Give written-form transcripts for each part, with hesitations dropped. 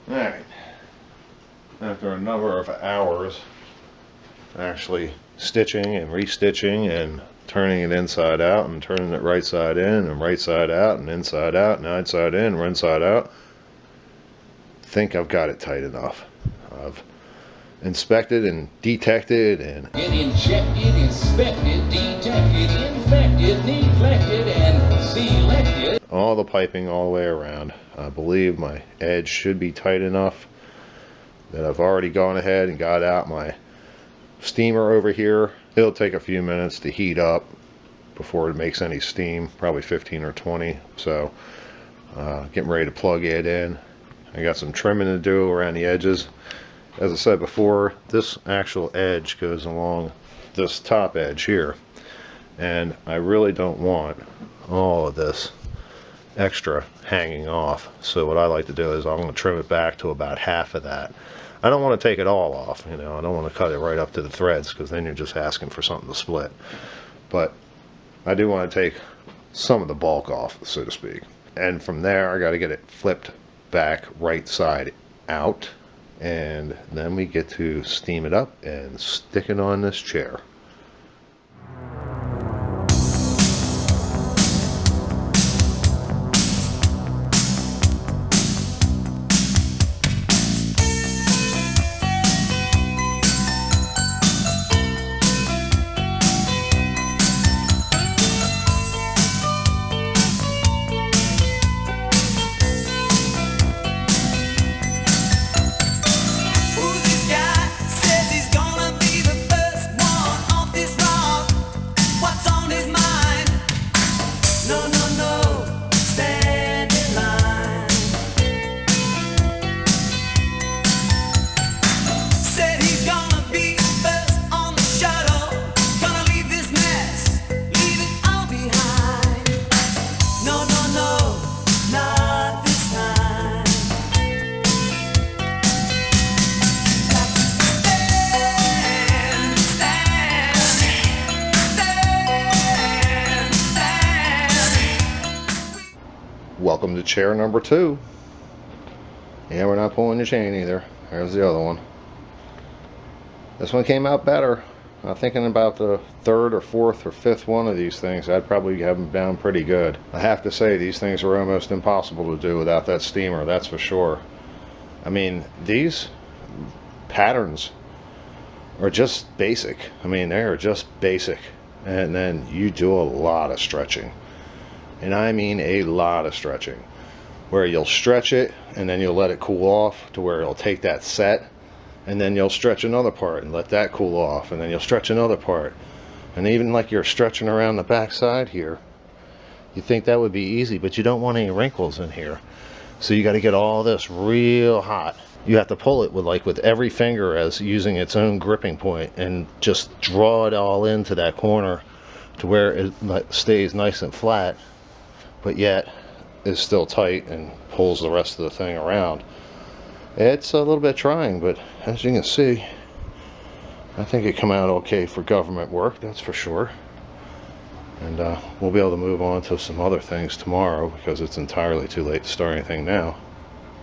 Alright, after a number of hours actually stitching and restitching and turning it inside out and turning it right side in and right side out and inside out and outside in and inside out, I think I've got it tight enough. I've inspected and detected and injected, inspected, detected, infected, neglected, and selected all the piping all the way around. I believe my edge should be tight enough that I've already gone ahead and got out my steamer over here. It'll take a few minutes to heat up before it makes any steam, probably 15 or 20. So getting ready to plug it in. I got some trimming to do around the edges. As I said before, this actual edge goes along this top edge here, and I really don't want all of this extra hanging off. So what I like to do is I'm going to trim it back to about half of that. I don't want to take it all off, you know. I don't want to cut it right up to the threads, because then you're just asking for something to split. But I do want to take some of the bulk off, so to speak. And from there, I got to get it flipped back right side out, and then we get to steam it up and stick it on this chair. Welcome to chair number 2. Yeah, we're not pulling the chain either. There's the other one. This one came out better. I'm thinking about the 3rd or 4th or 5th one of these things, I'd probably have them down pretty good. I have to say, these things are almost impossible to do without that steamer, that's for sure. I mean, these patterns are just basic. I mean, they are just basic. And then you do a lot of stretching. And I mean a lot of stretching, where you'll stretch it and then you'll let it cool off to where it'll take that set, and then you'll stretch another part and let that cool off, and then you'll stretch another part. And even like you're stretching around the back side here, you think that would be easy, but you don't want any wrinkles in here. So you got to get all this real hot. You have to pull it with every finger as using its own gripping point, and just draw it all into that corner to where it stays nice and flat, but yet is still tight and pulls the rest of the thing around. It's a little bit trying, but as you can see, I think it come out okay for government work, that's for sure. And we'll be able to move on to some other things tomorrow, because it's entirely too late to start anything now.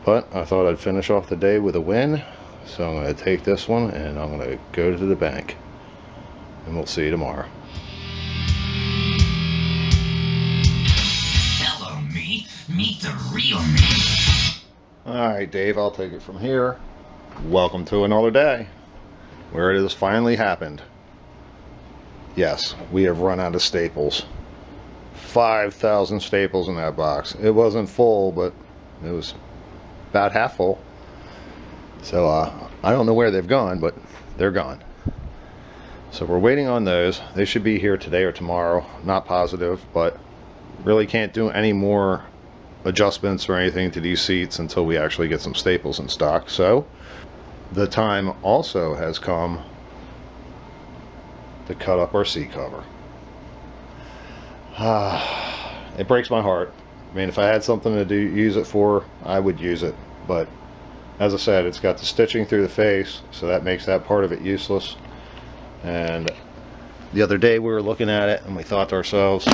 But I thought I'd finish off the day with a win, so I'm going to take this one and I'm going to go to the bank, and we'll see you tomorrow. meet the real me. Alright, Dave, I'll take it from here. Welcome to another day where it has finally happened. Yes, we have run out of staples. 5,000 staples in that box. It wasn't full, but it was about half full. So I don't know where they've gone, but they're gone. So we're waiting on those. They should be here today or tomorrow. Not positive, but really can't do any more adjustments or anything to these seats until we actually get some staples in stock. So the time also has come to cut up our seat cover. It breaks my heart. I mean, if I had something to use it for, I would use it, but as I said, it's got the stitching through the face, so that makes that part of it useless. And the other day we were looking at it and we thought to ourselves,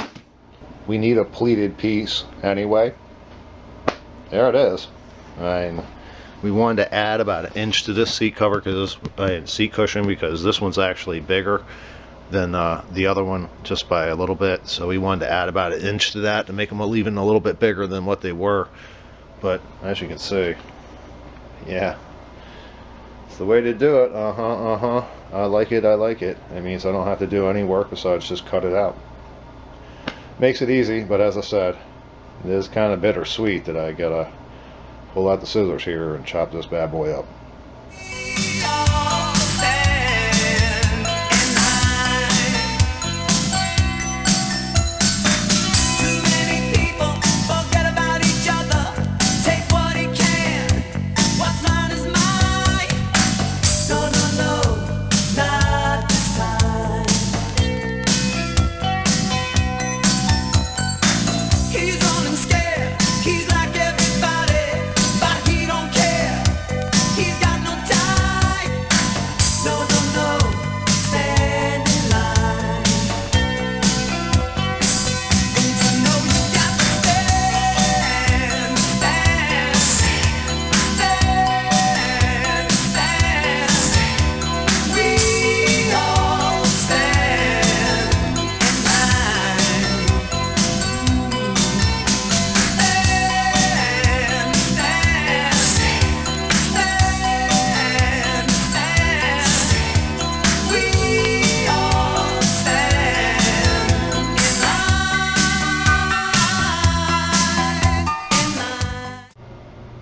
we need a pleated piece anyway. There it is. I mean, We wanted to add about an inch to this seat cover, seat cushion, because this one's actually bigger than the other one, just by a little bit. So we wanted to add about an inch to that to make them even a little bit bigger than what they were. But as you can see, yeah, it's the way to do it. I like it. I like it. It means I don't have to do any work besides just cut it out. Makes it easy, but as I said, it is kind of bittersweet that I gotta pull out the scissors here and chop this bad boy up.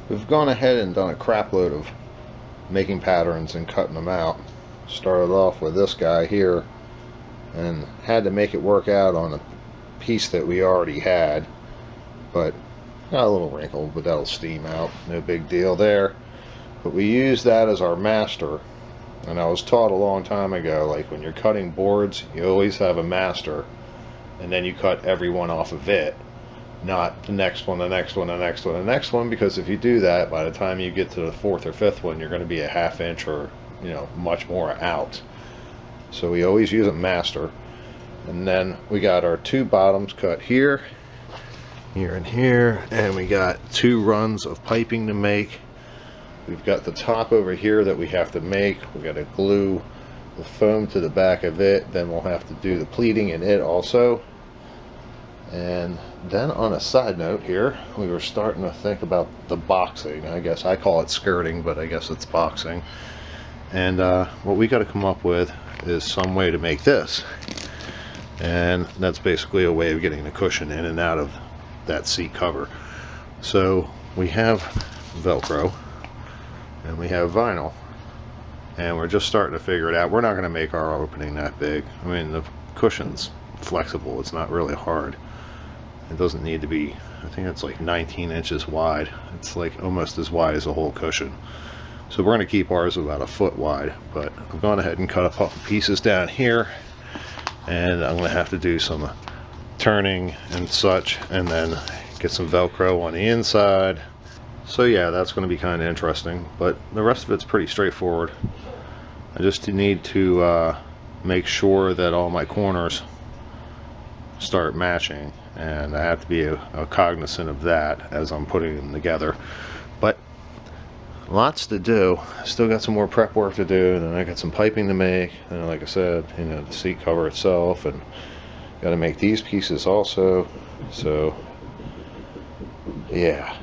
We've gone ahead and done a crap load of making patterns and cutting them out. Started off with this guy here and had to make it work out on a piece that we already had, but got a little wrinkle, but that'll steam out, no big deal there. But we use that as our master, and I was taught a long time ago, like when you're cutting boards, you always have a master and then you cut every one off of it, not the next one, the next one, the next one, the next one, because if you do that, by the time you get to the fourth or fifth one, you're going to be a half inch or, you know, much more out. So we always use a master. And then we got our two bottoms cut here, here and here, and we got two runs of piping to make. We've got the top over here that we have to make. We got to glue the foam to the back of it, then we'll have to do the pleating in it also. And then on a side note here, we were starting to think about the boxing. I guess I call it skirting, but I guess it's boxing. And what we got to come up with is some way to make this. And that's basically a way of getting the cushion in and out of that seat cover. So we have Velcro and we have vinyl, and we're just starting to figure it out. We're not going to make our opening that big. I mean, the cushion's flexible, it's not really hard. It doesn't need to be, I think it's like 19 inches wide. It's like almost as wide as a whole cushion. So we're going to keep ours about a foot wide, but I've gone ahead and cut up all the pieces down here, and I'm going to have to do some turning and such, and then get some Velcro on the inside. So yeah, that's going to be kind of interesting, but the rest of it's pretty straightforward. I just need to make sure that all my corners start matching, and I have to be cognizant of that as I'm putting them together. But lots to do. Still got some more prep work to do, and then I got some piping to make, and like I said, you know, the seat cover itself, and got to make these pieces also. So yeah.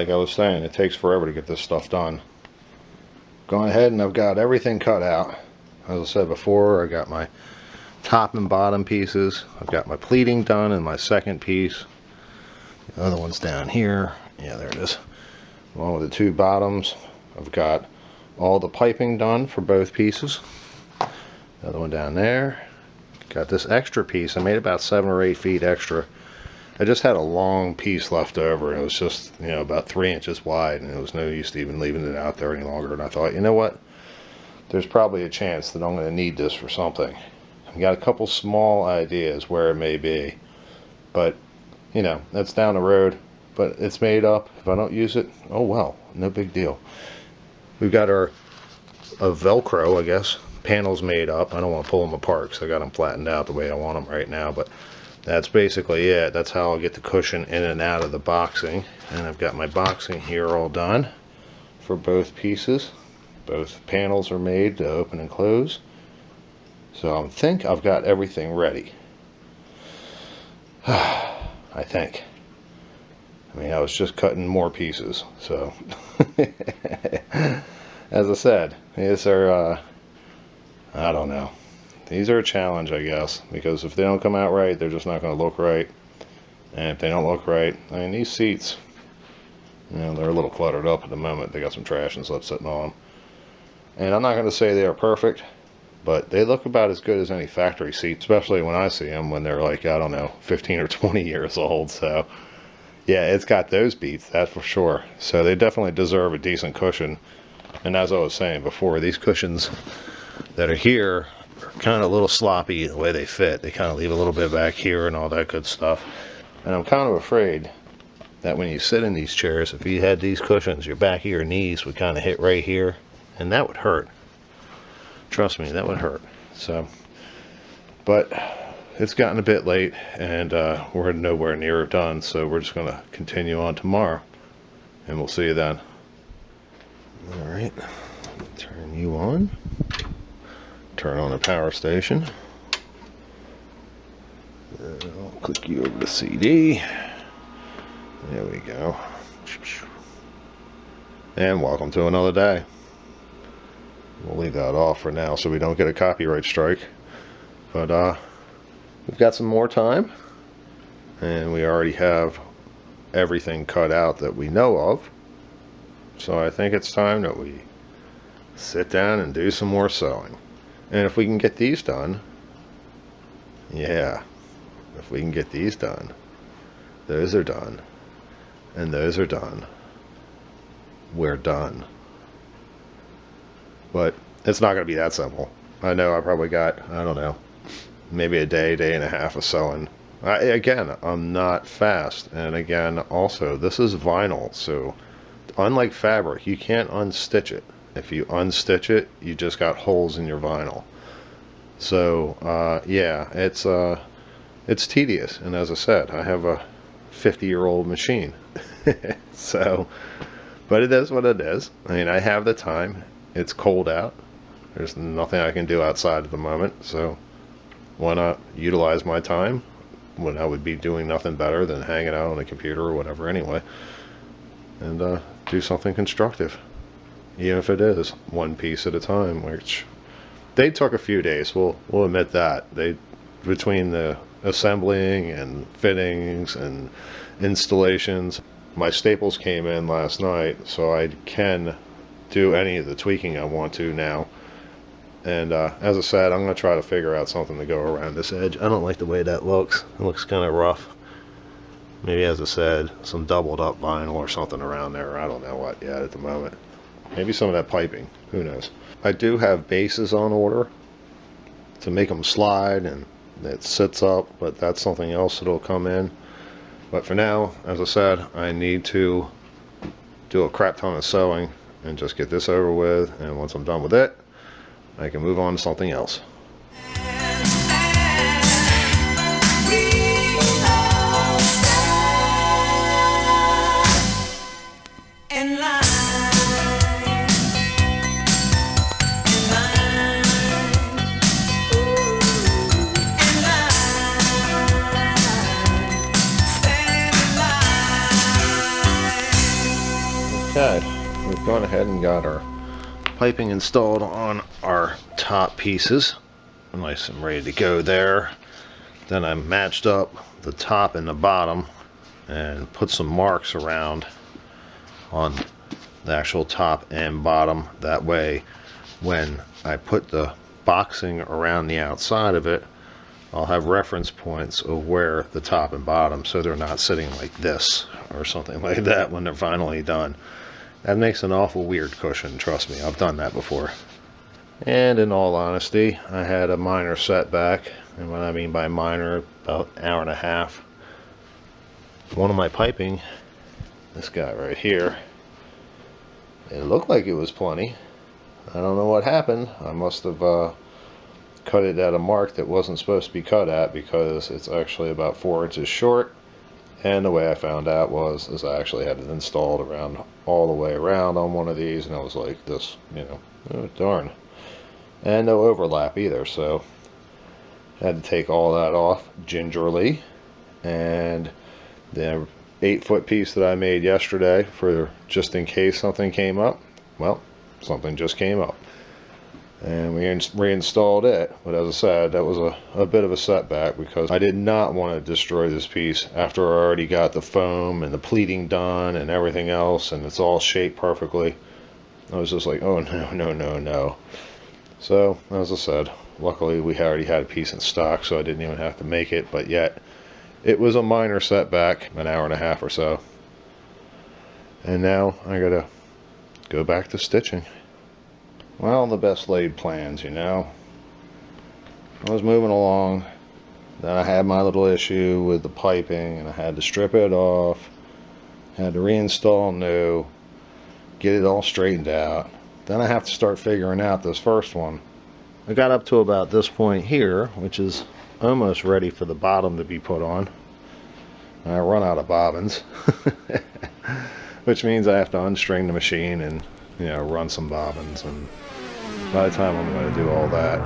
like I was saying, it takes forever to get this stuff done. Going ahead and I've got everything cut out. As I said before, I got my top and bottom pieces. I've got my pleating done in my second piece. The other one's down here. Yeah, there it is. Along with the two bottoms. I've got all the piping done for both pieces. The other one down there. Got this extra piece. I made about 7 or 8 feet extra. I just had a long piece left over. It was just, you know, about 3 inches wide, and it was no use to even leaving it out there any longer. And I thought, you know what? There's probably a chance that I'm going to need this for something. I've got a couple small ideas where it may be, but, you know, that's down the road. But it's made up. If I don't use it, oh well, no big deal. We've got our Velcro, I guess, panels made up. I don't want to pull them apart because I got them flattened out the way I want them right now, but that's basically it. That's how I'll get the cushion in and out of the boxing. And I've got my boxing here all done for both pieces. Both panels are made to open and close. So I think I've got everything ready. I think. I mean, I was just cutting more pieces, so. As I said, these are, I don't know. These are a challenge, I guess, because if they don't come out right, they're just not going to look right. And if they don't look right, I mean, these seats, you know, they're a little cluttered up at the moment. They got some trash and stuff sitting on them. And I'm not going to say they are perfect, but they look about as good as any factory seat, especially when I see them when they're like, I don't know, 15 or 20 years old. So, yeah, it's got those beats, that's for sure. So they definitely deserve a decent cushion. And as I was saying before, these cushions that are here are kind of a little sloppy the way they fit. They kind of leave a little bit back here and all that good stuff. And I'm kind of afraid that when you sit in these chairs, if you had these cushions, your back of your knees would kind of hit right here, and that would hurt. Trust me, that would hurt. So, but it's gotten a bit late, and we're nowhere near done, so we're just going to continue on tomorrow, and we'll see you then. Alright, turn you on. Turn on the power station. I'll click you over to CD. There we go. And welcome to another day. We'll leave that off for now so we don't get a copyright strike. But we've got some more time. And we already have everything cut out that we know of. So I think it's time that we sit down and do some more sewing. And if we can get these done, yeah, if we can get these done, those are done, and those are done, we're done. But it's not going to be that simple. I know I probably got, I don't know, maybe a day, day and a half of sewing. Again, I'm not fast. And again, also, this is vinyl, so unlike fabric, you can't unstitch it. If you unstitch it, you just got holes in your vinyl. So, yeah, it's tedious. And as I said, I have a 50-year-old machine. So, but it is what it is. I mean, I have the time. It's cold out. There's nothing I can do outside at the moment. So, why not utilize my time when I would be doing nothing better than hanging out on a computer or whatever anyway, and do something constructive, even if it is one piece at a time, which they took a few days. We'll admit that. Between the assembling and fittings and installations, my staples came in last night, so I can do any of the tweaking I want to now. And as I said, I'm going to try to figure out something to go around this edge. I don't like the way that looks. It looks kind of rough. Maybe, as I said, some doubled up vinyl or something around there. I don't know what yet at the moment. Maybe some of that piping. Who knows? I do have bases on order to make them slide and it sits up, but that's something else that'll come in. But for now, as I said, I need to do a crap ton of sewing and just get this over with. And once I'm done with it, I can move on to something else. gone ahead and got our piping installed on our top pieces. Nice and ready to go there. Then I matched up the top and the bottom and put some marks around on the actual top and bottom. That way, when I put the boxing around the outside of it, I'll have reference points of where the top and bottom, so they're not sitting like this or something like that when they're finally done. That makes an awful weird cushion, trust me, I've done that before. And in all honesty, I had a minor setback, and what I mean by minor, about an hour and a half. One of my piping, this guy right here, it looked like it was plenty. I don't know what happened. I must have cut it at a mark that wasn't supposed to be cut at, because it's actually about 4 inches short. And the way I found out is I actually had it installed around all the way around on one of these, and I was like this, you know, oh darn. And no overlap either, so I had to take all that off gingerly. And the 8-foot piece that I made yesterday, for just in case something came up, well, something just came up, and we reinstalled it. But as I said, that was a bit of a setback, because I did not want to destroy this piece after I already got the foam and the pleating done and everything else, and it's all shaped perfectly. I was just like, oh no, no, no, no. So as I said, luckily we already had a piece in stock, so I didn't even have to make it. But yet it was a minor setback, an hour and a half or so. And now I gotta go back to stitching. Well, the best laid plans, you know. I was moving along, then I had my little issue with the piping, and I had to strip it off, had to reinstall new, get it all straightened out. Then I have to start figuring out this first one. I got up to about this point here, which is almost ready for the bottom to be put on. And I run out of bobbins, which means I have to unstring the machine and, you know, run some bobbins. And by the time I'm going to do all that,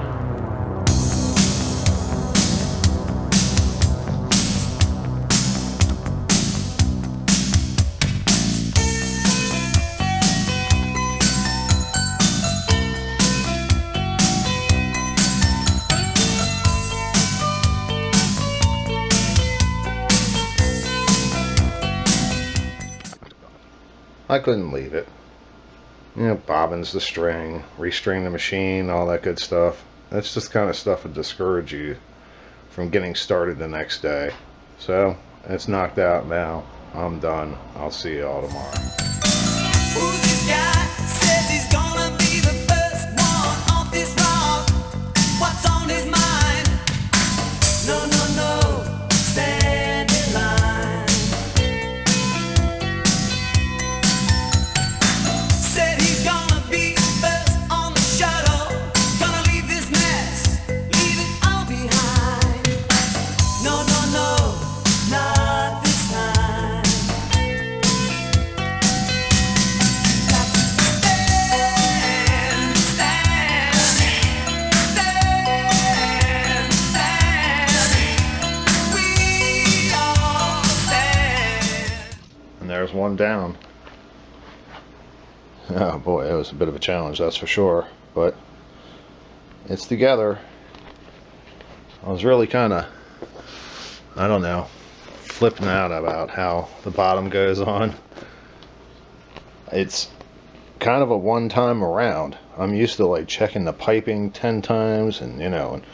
I couldn't leave it. You know, bobbins the string, restring the machine, all that good stuff. That's just the kind of stuff that discourage you from getting started the next day. So, it's knocked out now. I'm done. I'll see you all tomorrow. Who's this guy? Says he's gonna be the first one off this rock. What's on his mind? No, no, no, stand in line. Said he's gonna be first on the shuttle. Gonna leave this mess, leave it all behind. No, no, no, not this time. And there's one down. Oh boy, it was a bit of a challenge, that's for sure. But it's together. I was really kind of, I don't know, flipping out about how the bottom goes on. It's kind of a one-time around. I'm used to like checking the piping 10 times and, you know, and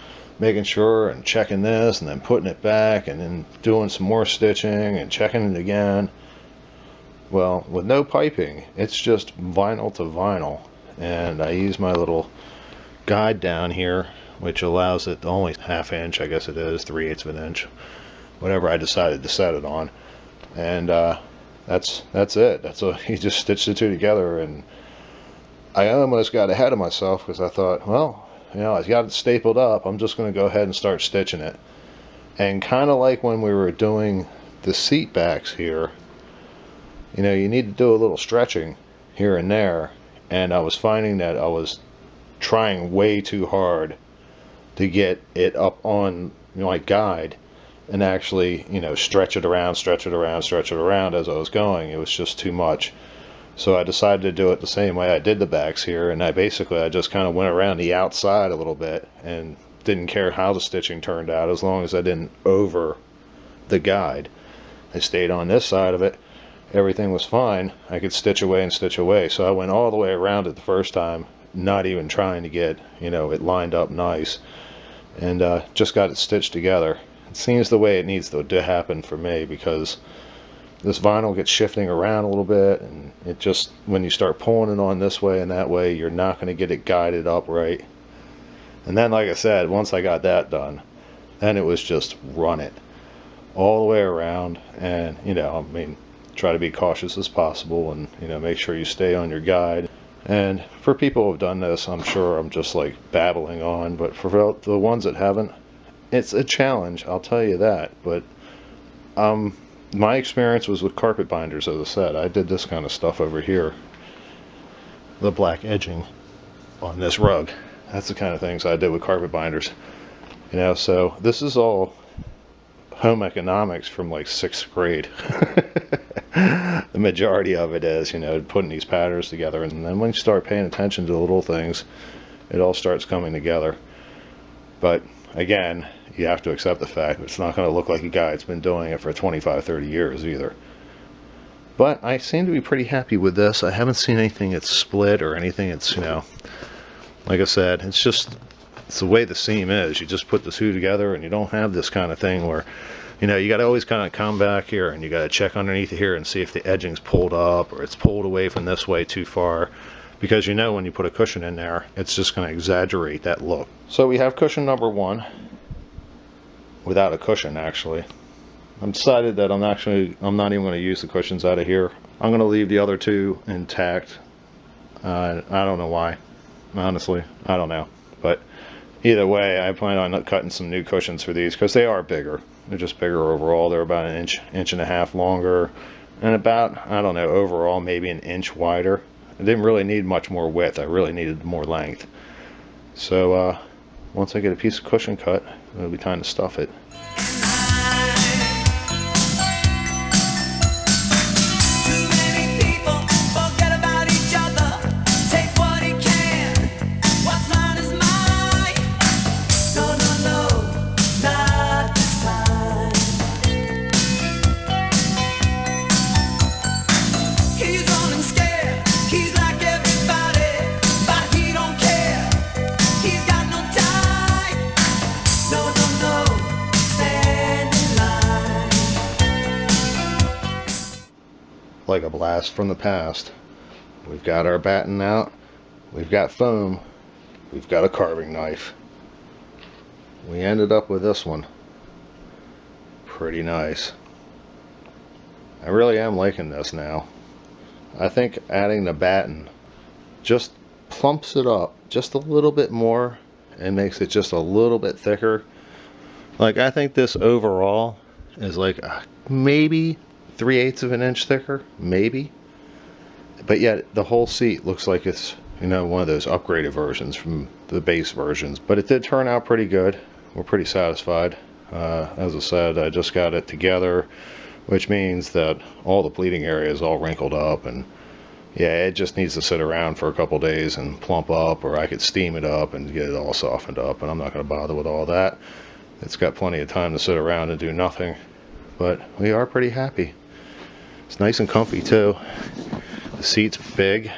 making sure and checking this and then putting it back and then doing some more stitching and checking it again. Well, with no piping, it's just vinyl to vinyl. And I use my little guide down here, which allows it only 1/2 inch, I guess it is, 3/8 of an inch, whatever I decided to set it on. And that's it. That's all. You just stitch the two together. And I almost got ahead of myself, because I thought, well, you know, I got it stapled up, I'm just going to go ahead and start stitching it. And kind of like when we were doing the seat backs here, you know, you need to do a little stretching here and there, and I was finding that I was trying way too hard to get it up on my guide and actually, you know, stretch it around as I was going. It was just too much. So I decided to do it the same way I did the backs here, and I just kind of went around the outside a little bit and didn't care how the stitching turned out as long as I didn't over the guide. I stayed on this side of it, everything was fine. I could stitch away and stitch away, so I went all the way around it the first time, not even trying to get, you know, it lined up nice, and just got it stitched together. It seems the way it needs to happen for me, because this vinyl gets shifting around a little bit, and it just, when you start pulling it on this way and that way, you're not going to get it guided up right. And then, like I said, once I got that done, then it was just run it all the way around, and, you know, I mean, try to be cautious as possible, and, you know, make sure you stay on your guide. And for people who have done this, I'm sure I'm just like babbling on, but for the ones that haven't, it's a challenge, I'll tell you that. But my experience was with carpet binders, as I said. I did this kind of stuff over here, the black edging on this rug. That's the kind of things I did with carpet binders, you know. So this is all home economics from like 6th grade. The majority of it is, you know, putting these patterns together, and then when you start paying attention to the little things, it all starts coming together. But again, you have to accept the fact that it's not going to look like a guy that's been doing it for 25-30 years either. But I seem to be pretty happy with this. I haven't seen anything that's split or anything that's, you know, like I said, it's the way the seam is. You just put the two together, and you don't have this kind of thing where, you know, you got to always kind of come back here and you got to check underneath here and see if the edging's pulled up or it's pulled away from this way too far, because you know when you put a cushion in there, it's just going to exaggerate that look. So we have cushion number 1 without a cushion. Actually, I'm decided that I'm not even going to use the cushions out of here. I'm going to leave the other 2 intact. I don't know why, honestly, I don't know, but either way, I plan on cutting some new cushions for these, because they are bigger. They're just bigger overall. They're about an inch and a half longer, and about, I don't know, overall maybe an inch wider. I didn't really need much more width. I really needed more length. So once I get a piece of cushion cut, it'll be time to stuff it. Like a blast from the past. We've got our batten out, we've got foam, we've got a carving knife. We ended up with this one. Pretty nice. I really am liking this now. I think adding the batten just plumps it up just a little bit more and makes it just a little bit thicker. Like, I think this overall is like maybe 3/8 of an inch thicker, maybe. But yet the whole seat looks like it's, you know, one of those upgraded versions from the base versions. But it did turn out pretty good. We're pretty satisfied. As I said, I just got it together, which means that all the pleating area is all wrinkled up, and yeah, it just needs to sit around for a couple days and plump up, or I could steam it up and get it all softened up, and I'm not going to bother with all that. It's got plenty of time to sit around and do nothing. But we are pretty happy. It's nice and comfy too. The seat's big,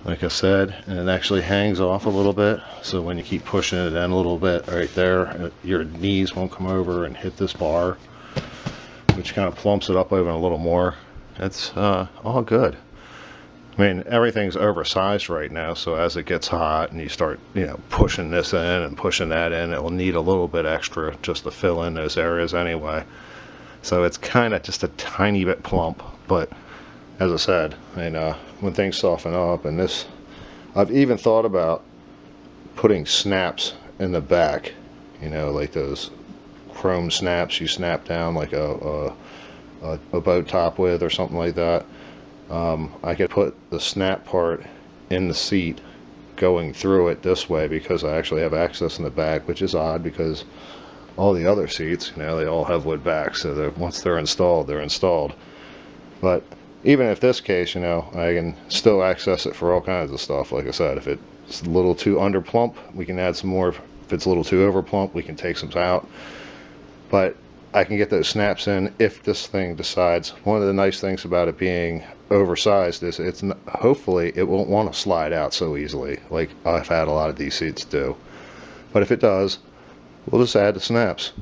like I said, and it actually hangs off a little bit, so when you keep pushing it in a little bit right there, your knees won't come over and hit this bar, which kind of plumps it up even a little more. It's all good. I mean, everything's oversized right now, so as it gets hot and you start, you know, pushing this in and pushing that in, it will need a little bit extra just to fill in those areas anyway. So it's kind of just a tiny bit plump, but as I said, and when things soften up, and this, I've even thought about putting snaps in the back, you know, like those chrome snaps you snap down like a boat top with or something like that. I could put the snap part in the seat going through it this way, because I actually have access in the back, which is odd because all the other seats, you know, they all have wood backs, so once they're installed, they're installed. But even if this case, you know, I can still access it for all kinds of stuff. Like I said, if it's a little too under plump, we can add some more. If it's a little too over plump, we can take some out. But I can get those snaps in if this thing decides. One of the nice things about it being oversized is hopefully it won't want to slide out so easily, like I've had a lot of these seats do. But if it does, we'll just add the snaps.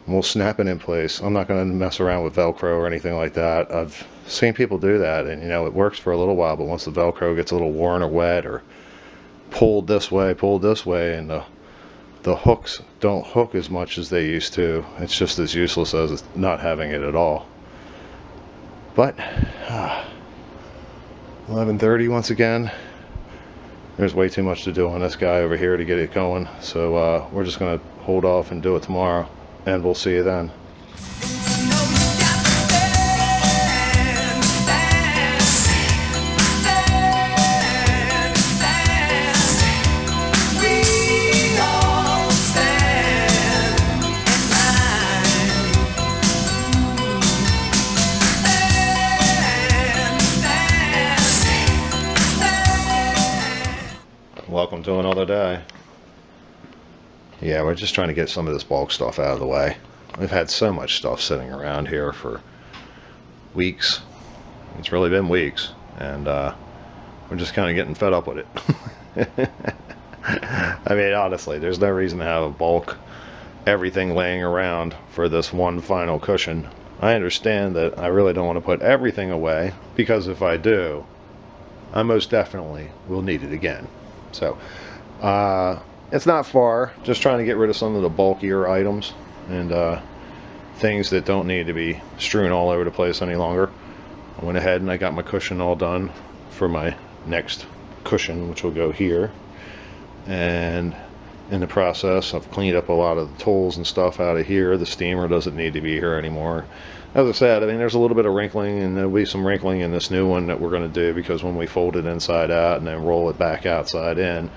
We'll snap it in place. I'm not going to mess around with Velcro or anything like that. I've seen people do that, and you know, it works for a little while, but once the Velcro gets a little worn or wet or pulled this way, and the hooks don't hook as much as they used to, it's just as useless as not having it at all. But 11:30 once again. There's way too much to do on this guy over here to get it going, so we're just going to hold off and do it tomorrow, and we'll see you then. Welcome to another day. Yeah, we're just trying to get some of this bulk stuff out of the way. We've had so much stuff sitting around here for weeks. It's really been weeks, and we're just kind of getting fed up with it. I mean, honestly, there's no reason to have a bulk everything laying around for this one final cushion. I understand that I really don't want to put everything away, because if I do, I most definitely will need it again. So it's not far, just trying to get rid of some of the bulkier items and things that don't need to be strewn all over the place any longer. I went ahead and I got my cushion all done for my next cushion, which will go here, and in the process I've cleaned up a lot of the tools and stuff out of here. The steamer doesn't need to be here anymore. As I said, I mean, there's a little bit of wrinkling, and there'll be some wrinkling in this new one that we're going to do, because when we fold it inside out and then roll it back outside in,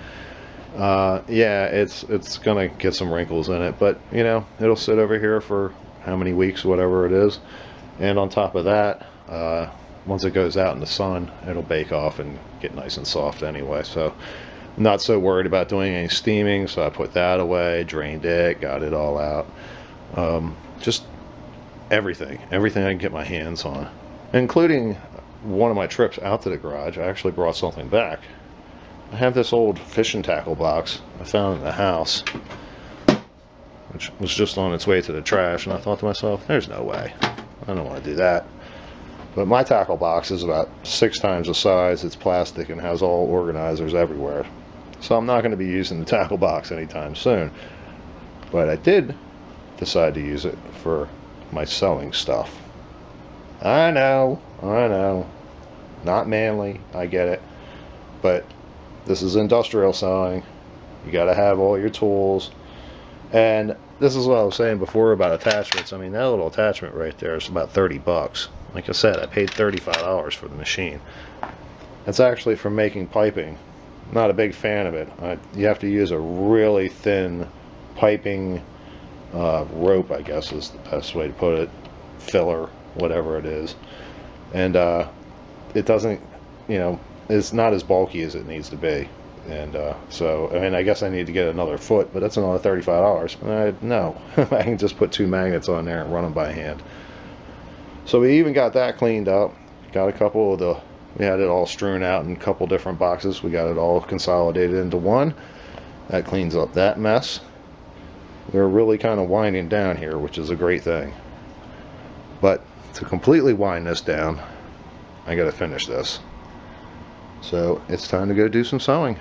yeah, it's going to get some wrinkles in it, but you know, it'll sit over here for how many weeks, whatever it is. And on top of that, once it goes out in the sun, it'll bake off and get nice and soft anyway. So I'm not so worried about doing any steaming, so I put that away, drained it, got it all out. Just everything I can get my hands on, including one of my trips out to the garage. I actually brought something back. I have this old fishing tackle box I found in the house, which was just on its way to the trash, and I thought to myself, there's no way, I don't want to do that. But my tackle box is about 6 times the size. It's plastic and has all organizers everywhere, so I'm not going to be using the tackle box anytime soon. But I did decide to use it for my sewing stuff. I know, not manly, I get it, but this is industrial sewing. You got to have all your tools. And this is what I was saying before about attachments. I mean, that little attachment right there is about 30 bucks. Like I said, I paid $35 for the machine. That's actually for making piping. Not a big fan of it. You have to use a really thin piping rope, I guess is the best way to put it, filler, whatever it is, and it doesn't, you know, it's not as bulky as it needs to be, and so I mean, I guess I need to get another foot, but that's another $35. No, I can just put 2 magnets on there and run them by hand. So we even got that cleaned up, got a couple of we had it all strewn out in a couple different boxes. We got it all consolidated into one. That cleans up that mess. We're really kind of winding down here, which is a great thing. But to completely wind this down, I got to finish this. So it's time to go do some sewing.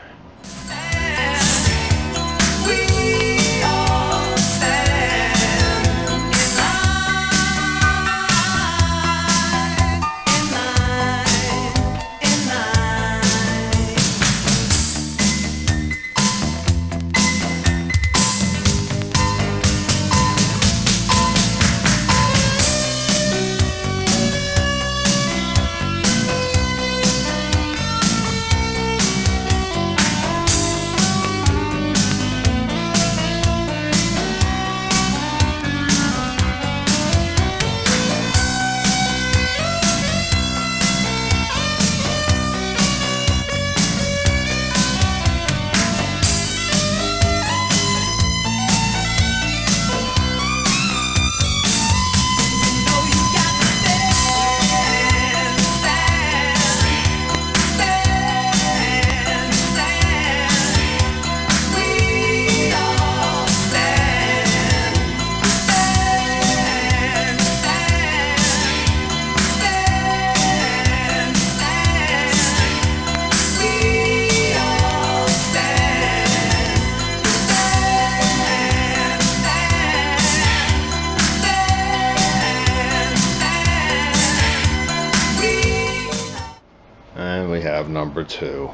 number 2.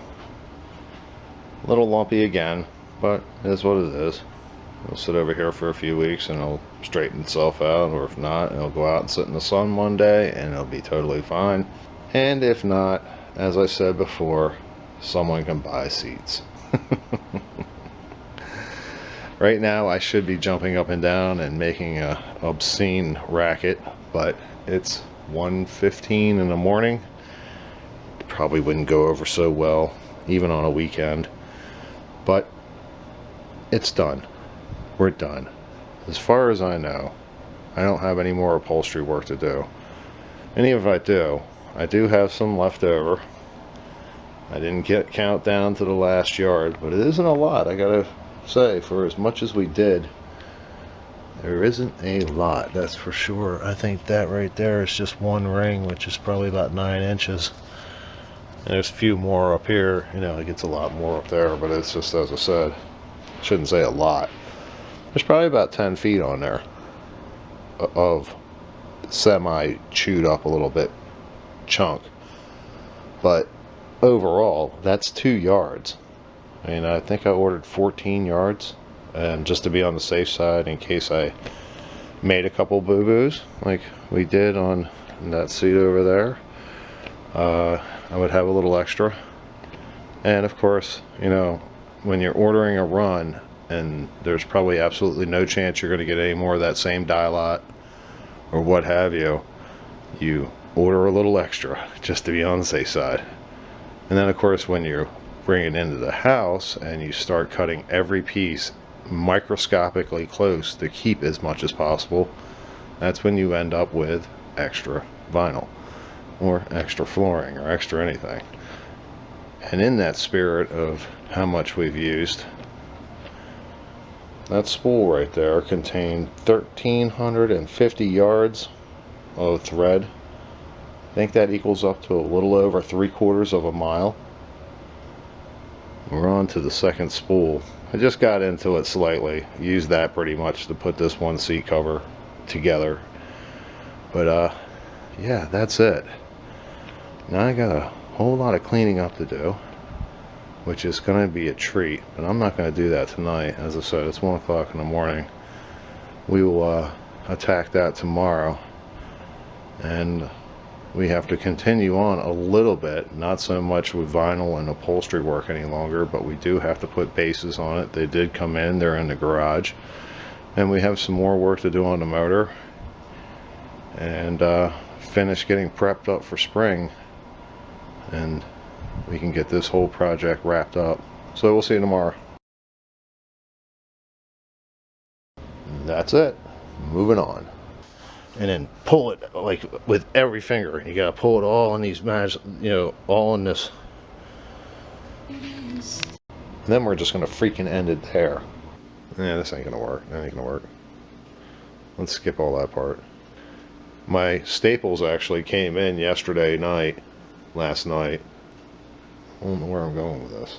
A little lumpy again, but it is what it is. It'll sit over here for a few weeks and it'll straighten itself out, or if not, it'll go out and sit in the sun one day and it'll be totally fine. And if not, as I said before, someone can buy seats. Right now I should be jumping up and down and making a obscene racket, but it's 1:15 in the morning. Probably wouldn't go over so well even on a weekend, but it's done. We're done. As far as I know, I don't have any more upholstery work to do. And even if I do have some left over. I didn't count down to the last yard, but it isn't a lot, I gotta say. For as much as we did, there isn't a lot, that's for sure. I think that right there is just one ring, which is probably about 9 inches. And there's a few more up here. You know, it gets a lot more up there, but it's just, as I said, shouldn't say a lot. There's probably about 10 feet on there of semi chewed up a little bit chunk. But overall, that's 2 yards. I mean, I think I ordered 14 yards, and just to be on the safe side, in case I made a couple boo-boos like we did on that seat over there, I would have a little extra. And of course, you know, when you're ordering a run and there's probably absolutely no chance you're going to get any more of that same die lot or what have you, you order a little extra just to be on the safe side. And then of course, when you bring it into the house and you start cutting every piece microscopically close to keep as much as possible, that's when you end up with extra vinyl or extra flooring or extra anything. And in that spirit of how much we've used, that spool right there contained 1,350 yards of thread. I think that equals up to a little over 3/4 of a mile. We're on to the second spool. I just got into it slightly. Used that pretty much to put this one seat cover together. But yeah, that's it. Now I got a whole lot of cleaning up to do, which is going to be a treat, but I'm not going to do that tonight. As I said, it's 1 o'clock in the morning. We will attack that tomorrow, and we have to continue on a little bit, not so much with vinyl and upholstery work any longer, but we do have to put bases on it. They did come in, they're in the garage, and we have some more work to do on the motor, and finish getting prepped up for spring, and we can get this whole project wrapped up. So we'll see you tomorrow. That's it. Moving on. And then pull it like with every finger. You gotta pull it all in these matches, you know, all in this. And then we're just gonna freaking end it there. Yeah, this ain't gonna work. That ain't gonna work. Let's skip all that part. My staples actually came in last night. I don't know where I'm going with this.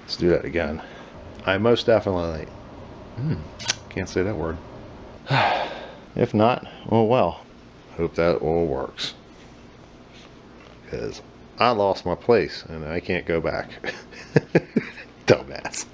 Let's do that again. I most definitely, can't say that word. If not, oh well. Hope that all works. Because I lost my place and I can't go back. Dumbass.